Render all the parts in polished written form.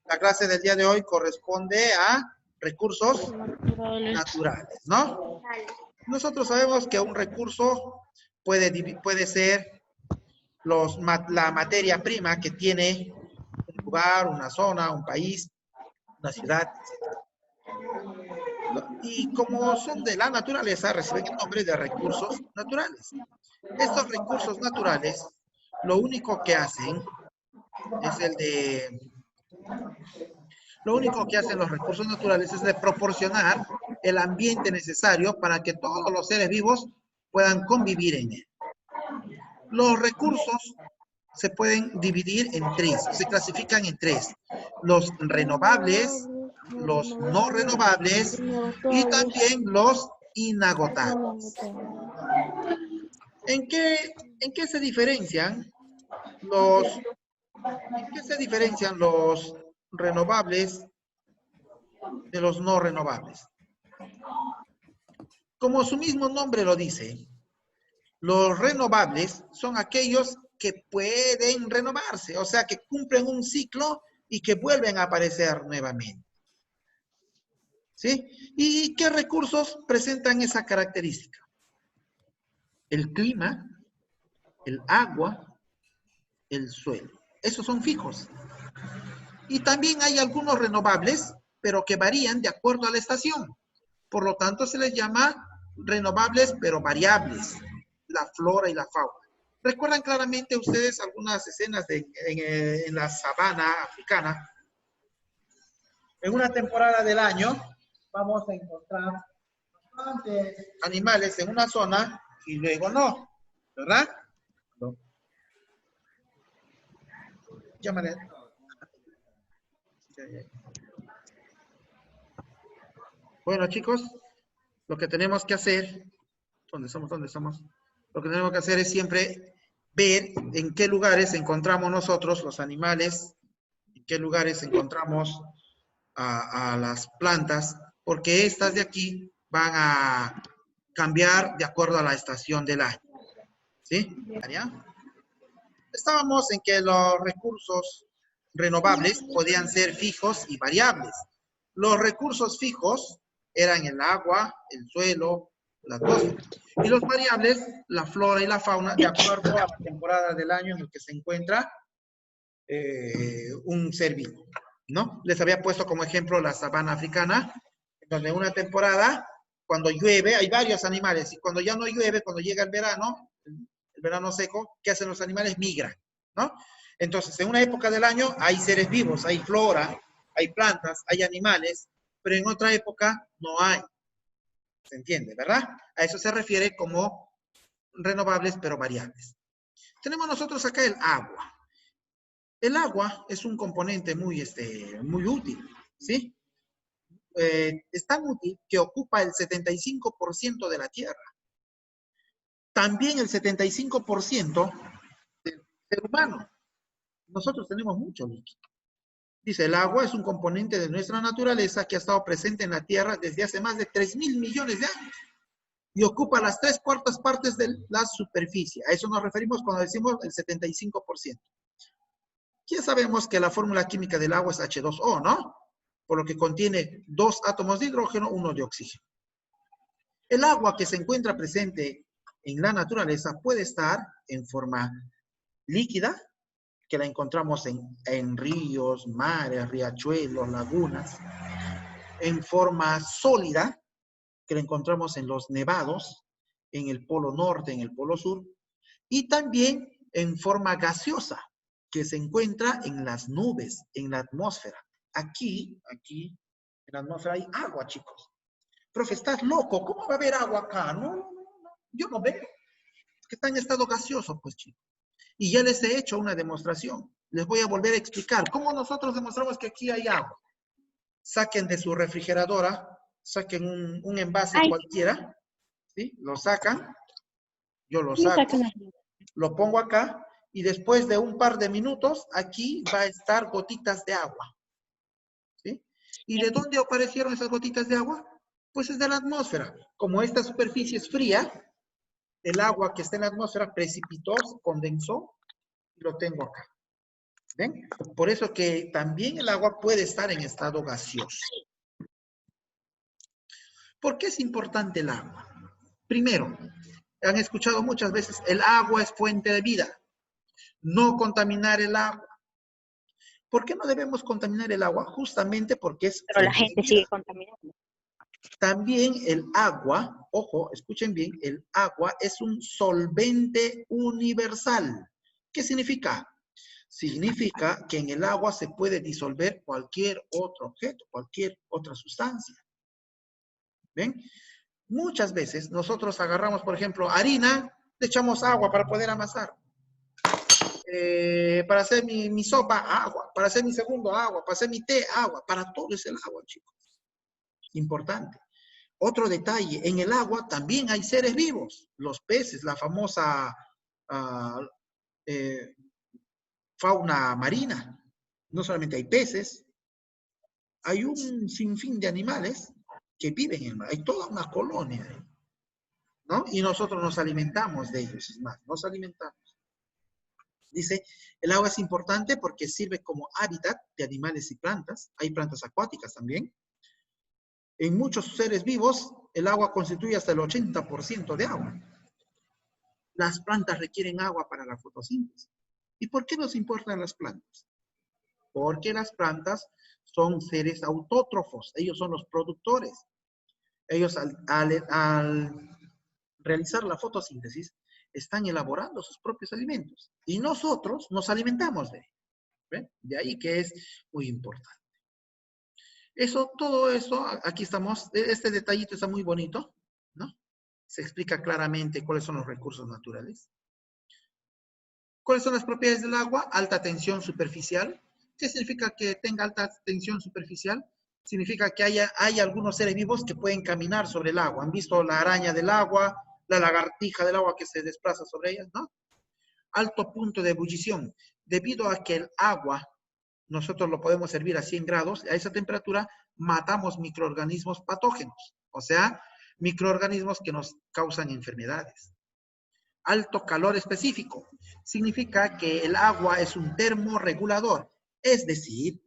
La clase del día de hoy corresponde a recursos naturales, ¿no? Nosotros sabemos que un recurso puede ser la materia prima que tiene un lugar, una zona, un país, una ciudad, etc. Y como son de la naturaleza, reciben el nombre de recursos naturales. Estos recursos naturales, lo único que hacen es lo único que hacen los recursos naturales es de proporcionar el ambiente necesario para que todos los seres vivos puedan convivir en él. Los recursos se pueden dividir en tres, se clasifican en tres: los renovables, los no renovables y también los inagotables. ¿En qué se diferencian los renovables de los no renovables? Como su mismo nombre lo dice, los renovables son aquellos que pueden renovarse, o sea, que cumplen un ciclo y que vuelven a aparecer nuevamente. ¿Sí? ¿Y qué recursos presentan esa característica? El clima, el agua, el suelo. Esos son fijos. Y también hay algunos renovables, pero que varían de acuerdo a la estación. Por lo tanto, se les llama renovables, pero variables, la flora y la fauna. ¿Recuerdan claramente ustedes algunas escenas en la sabana africana? En una temporada del año vamos a encontrar bastantes animales en una zona y luego no, ¿verdad? No. Llámale. Bueno, chicos, lo que tenemos que hacer, ¿dónde estamos? Lo que tenemos que hacer es siempre ver en qué lugares encontramos nosotros los animales, en qué lugares encontramos a las plantas, porque estas de aquí van a cambiar de acuerdo a la estación del año. ¿Sí? ¿Ya? Estábamos en que los recursos renovables podían ser fijos y variables. Los recursos fijos eran el agua, el suelo, la atmósfera. Y los variables, la flora y la fauna, de acuerdo a la temporada del año en el que se encuentra un ser vivo, ¿no? Les había puesto como ejemplo la sabana africana, donde en una temporada, cuando llueve, hay varios animales, y cuando ya no llueve, cuando llega el verano seco, ¿qué hacen los animales? Migran, ¿no? Entonces, en una época del año hay seres vivos, hay flora, hay plantas, hay animales, pero en otra época no hay. ¿Se entiende, verdad? A eso se refiere como renovables, pero variables. Tenemos nosotros acá el agua. El agua es un componente muy útil, ¿sí? Es tan útil que ocupa el 75% de la Tierra. También el 75% del ser humano. Nosotros tenemos mucho líquido. Dice, el agua es un componente de nuestra naturaleza que ha estado presente en la Tierra desde hace más de 3.000 millones de años y ocupa las 3/4 partes de la superficie. A eso nos referimos cuando decimos el 75%. Ya sabemos que la fórmula química del agua es H2O, ¿no? Por lo que contiene 2 átomos de hidrógeno, 1 de oxígeno. El agua que se encuentra presente en la naturaleza puede estar en forma líquida, que la encontramos en ríos, mares, riachuelos, lagunas, en forma sólida, que la encontramos en los nevados, en el polo norte, en el polo sur, y también en forma gaseosa, que se encuentra en las nubes, en la atmósfera. Aquí, en la atmósfera hay agua, chicos. Profe, estás loco, ¿cómo va a haber agua acá? No, yo no veo. Es que está en estado gaseoso, pues, chicos. Y ya les he hecho una demostración. Les voy a volver a explicar cómo nosotros demostramos que aquí hay agua. Saquen de su refrigeradora, saquen un envase cualquiera, ¿sí? Lo sacan, yo lo saco, lo pongo acá, y después de un par de minutos, aquí va a estar gotitas de agua, ¿sí? ¿Y de dónde aparecieron esas gotitas de agua? Pues es de la atmósfera. Como esta superficie es fría, el agua que está en la atmósfera precipitó, condensó, y lo tengo acá. ¿Ven? Por eso que también el agua puede estar en estado gaseoso. ¿Por qué es importante el agua? Primero, han escuchado muchas veces, el agua es fuente de vida. No contaminar el agua. ¿Por qué no debemos contaminar el agua? Justamente porque es Pero la fuente de gente vida. sigue contaminando. También el agua, ojo, escuchen bien, el agua es un solvente universal. ¿Qué significa? Significa que en el agua se puede disolver cualquier otro objeto, cualquier otra sustancia. ¿Ven? Muchas veces nosotros agarramos, por ejemplo, harina, le echamos agua para poder amasar. Para hacer mi sopa, agua. Para hacer mi segundo, agua. Para hacer mi té, agua. Para todo es el agua, chicos. Importante. Otro detalle, en el agua también hay seres vivos. Los peces, la famosa fauna marina. No solamente hay peces, hay un sinfín de animales que viven en el mar. Hay toda una colonia, ¿no? Y nosotros nos alimentamos de ellos, es más, nos alimentamos. Dice, el agua es importante porque sirve como hábitat de animales y plantas. Hay plantas acuáticas también. En muchos seres vivos, el agua constituye hasta el 80% de agua. Las plantas requieren agua para la fotosíntesis. ¿Y por qué nos importan las plantas? Porque las plantas son seres autótrofos. Ellos son los productores. Ellos al realizar la fotosíntesis están elaborando sus propios alimentos. Y nosotros nos alimentamos de ellos. ¿Ven? De ahí que es muy importante. Todo eso, aquí estamos, este detallito está muy bonito, ¿no? Se explica claramente cuáles son los recursos naturales. ¿Cuáles son las propiedades del agua? Alta tensión superficial. ¿Qué significa que tenga alta tensión superficial? Significa que hay algunos seres vivos que pueden caminar sobre el agua. ¿Han visto la araña del agua, la lagartija del agua que se desplaza sobre ellas, no? Alto punto de ebullición. Debido a que el agua, nosotros lo podemos servir a 100 grados, a esa temperatura matamos microorganismos patógenos, o sea, microorganismos que nos causan enfermedades. Alto calor específico. Significa que el agua es un termorregulador. Es decir,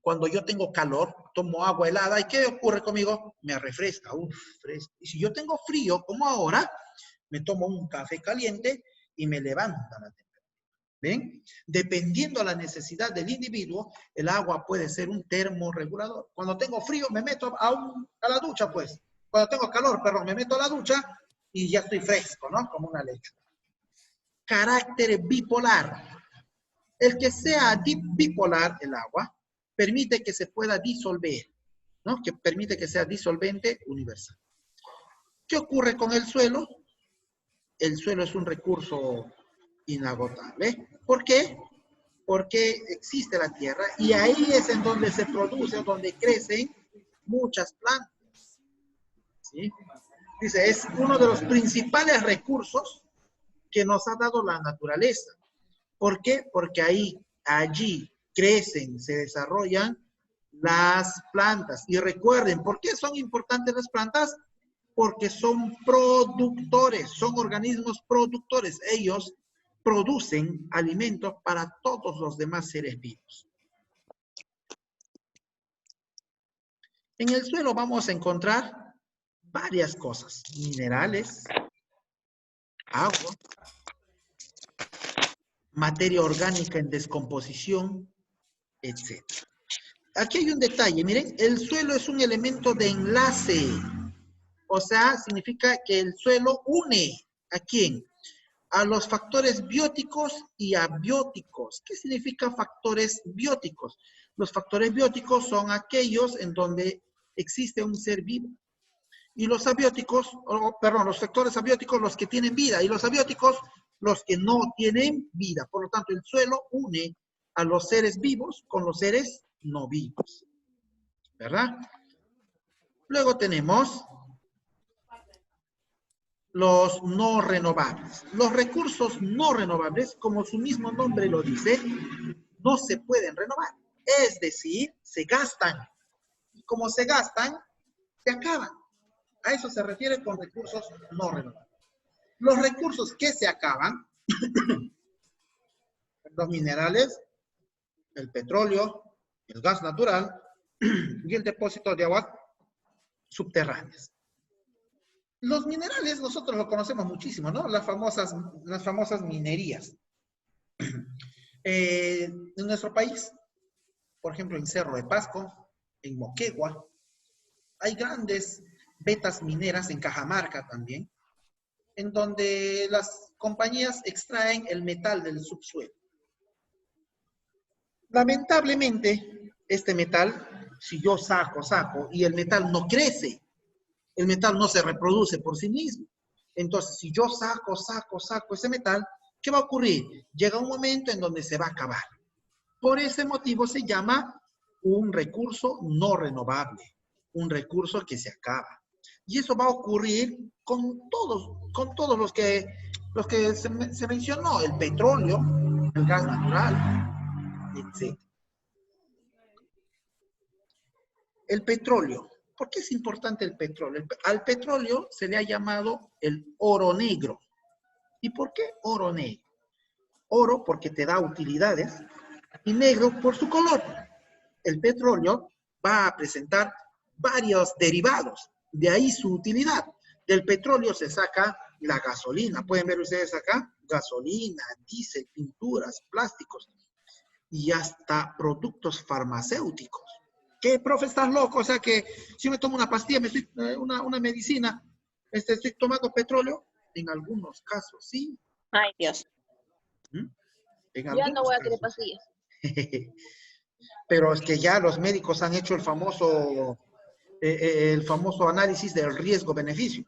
cuando yo tengo calor, tomo agua helada. ¿Y qué ocurre conmigo? Me refresca. Fresco. Y si yo tengo frío, como ahora, me tomo un café caliente y me levanta la temperatura. ¿Ven? Dependiendo de la necesidad del individuo, el agua puede ser un termorregulador. Cuando tengo frío, me meto a la ducha, pues. Cuando tengo calor, perdón, me meto a la ducha y ya estoy fresco, ¿no? Como una lechuga. Carácter bipolar. El que sea bipolar, el agua, permite que se pueda disolver, ¿no? Que permite que sea disolvente universal. ¿Qué ocurre con el suelo? El suelo es un recurso inagotable. ¿Por qué? Porque existe la tierra y ahí es en donde se produce, donde crecen muchas plantas. ¿Sí? Dice, es uno de los principales recursos que nos ha dado la naturaleza. ¿Por qué? Porque allí crecen, se desarrollan las plantas. Y recuerden, ¿por qué son importantes las plantas? Porque son productores, son organismos productores. Ellos producen alimentos para todos los demás seres vivos. En el suelo vamos a encontrar varias cosas, minerales, agua, materia orgánica en descomposición, etc. Aquí hay un detalle, miren, el suelo es un elemento de enlace, o sea, significa que el suelo une, ¿a quién? A los factores bióticos y abióticos. ¿Qué significa factores bióticos? Los factores bióticos son aquellos en donde existe un ser vivo. Y los abióticos, los factores abióticos, los que tienen vida. Y los abióticos, los que no tienen vida. Por lo tanto, el suelo une a los seres vivos con los seres no vivos. ¿Verdad? Luego tenemos los no renovables. Los recursos no renovables, como su mismo nombre lo dice, no se pueden renovar. Es decir, se gastan. Y como se gastan, se acaban. A eso se refiere con recursos no renovables. Los recursos que se acaban, los minerales, el petróleo, el gas natural y el depósito de aguas subterráneas. Los minerales nosotros lo conocemos muchísimo, ¿no? Las famosas minerías. En nuestro país, por ejemplo, en Cerro de Pasco, en Moquegua, hay grandes vetas mineras en Cajamarca también, en donde las compañías extraen el metal del subsuelo. Lamentablemente, este metal, si yo saco, y el metal no crece, el metal no se reproduce por sí mismo. Entonces, si yo saco ese metal, ¿qué va a ocurrir? Llega un momento en donde se va a acabar. Por ese motivo se llama un recurso no renovable, un recurso que se acaba. Y eso va a ocurrir con todos los que se mencionó, el petróleo, el gas natural, etc. El petróleo. ¿Por qué es importante el petróleo? Al petróleo se le ha llamado el oro negro. ¿Y por qué oro negro? Oro porque te da utilidades y negro por su color. El petróleo va a presentar varios derivados, de ahí su utilidad. Del petróleo se saca la gasolina. Pueden ver ustedes acá, gasolina, diésel, pinturas, plásticos y hasta productos farmacéuticos. ¿Qué, profe, estás loco? O sea que si me tomo una pastilla, una medicina, estoy tomando petróleo. En algunos casos, sí. Ay, Dios. ¿Mm? Ya no voy a querer pastillas. Pero es que ya los médicos han hecho el famoso análisis del riesgo-beneficio.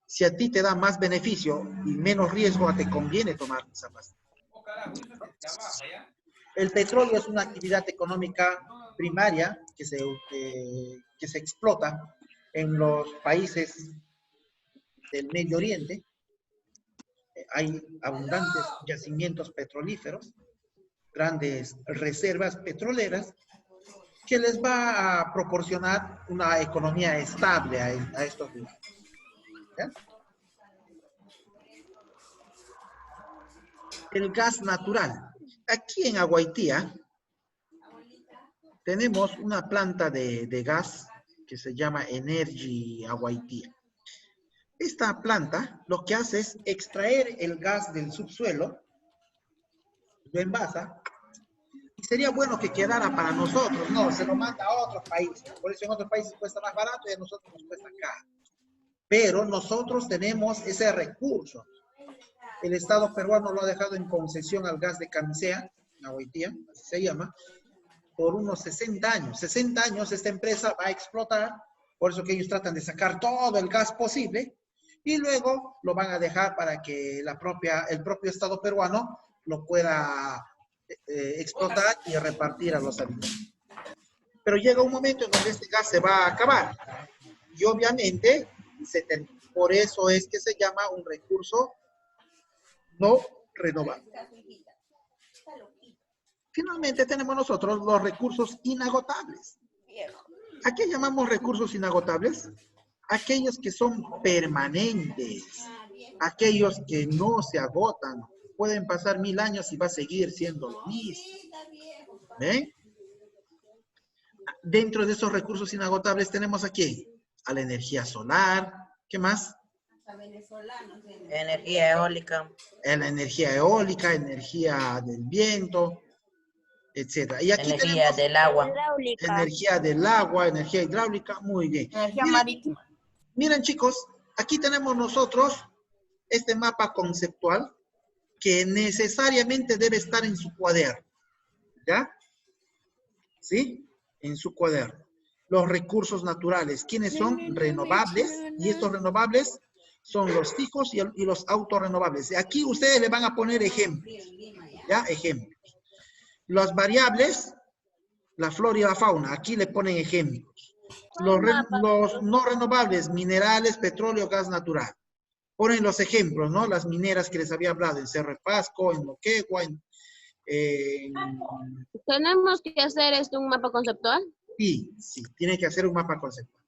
Si a ti te da más beneficio y menos riesgo, te conviene tomar esa pastilla. El petróleo es una actividad económica primaria que se explota en los países del Medio Oriente. Hay abundantes yacimientos petrolíferos, grandes reservas petroleras, que les va a proporcionar una economía estable a estos lugares. ¿Ya? El gas natural. Aquí en Aguaitía tenemos una planta de gas que se llama Energy Aguaitía. Esta planta lo que hace es extraer el gas del subsuelo, lo envasa, y sería bueno que quedara para nosotros. No, se lo manda a otros países. Por eso en otros países cuesta más barato y a nosotros nos cuesta caro. Pero nosotros tenemos ese recurso. El Estado peruano lo ha dejado en concesión al gas de Camisea, en Aguaitía, así se llama, por unos 60 años. 60 años esta empresa va a explotar, por eso que ellos tratan de sacar todo el gas posible, y luego lo van a dejar para que el propio Estado peruano lo pueda explotar y repartir a los habitantes. Pero llega un momento en donde este gas se va a acabar. Y obviamente, por eso es que se llama un recurso no renovable. Finalmente tenemos nosotros los recursos inagotables. ¿A qué llamamos recursos inagotables? Aquellos que son permanentes, aquellos que no se agotan. Pueden pasar 1000 años y va a seguir siendo lo mismo. ¿Ven? Dentro de esos recursos inagotables tenemos aquí a la energía solar. ¿Qué más? Energía eólica. La energía eólica, energía del viento, etc. Y aquí energía del agua. Energía del agua, energía hidráulica, muy bien. Energía marítima. Miren, chicos, aquí tenemos nosotros este mapa conceptual que necesariamente debe estar en su cuaderno. ¿Ya? ¿Sí? En su cuaderno. Los recursos naturales, ¿quiénes son? Renovables. Y estos renovables son los fijos y los autorrenovables. Aquí ustedes le van a poner ejemplos. ¿Ya? Ejemplos. Las variables, la flora y la fauna, aquí le ponen ejemplos. Los no renovables, minerales, petróleo, gas natural. Ponen los ejemplos, ¿no? Las mineras que les había hablado en Cerro de Pasco, en Moquegua, ¿Tenemos que hacer un mapa conceptual? Sí, tiene que hacer un mapa conceptual.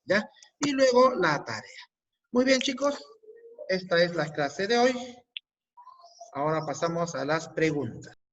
¿Ya? Y luego la tarea. Muy bien, chicos. Esta es la clase de hoy. Ahora pasamos a las preguntas.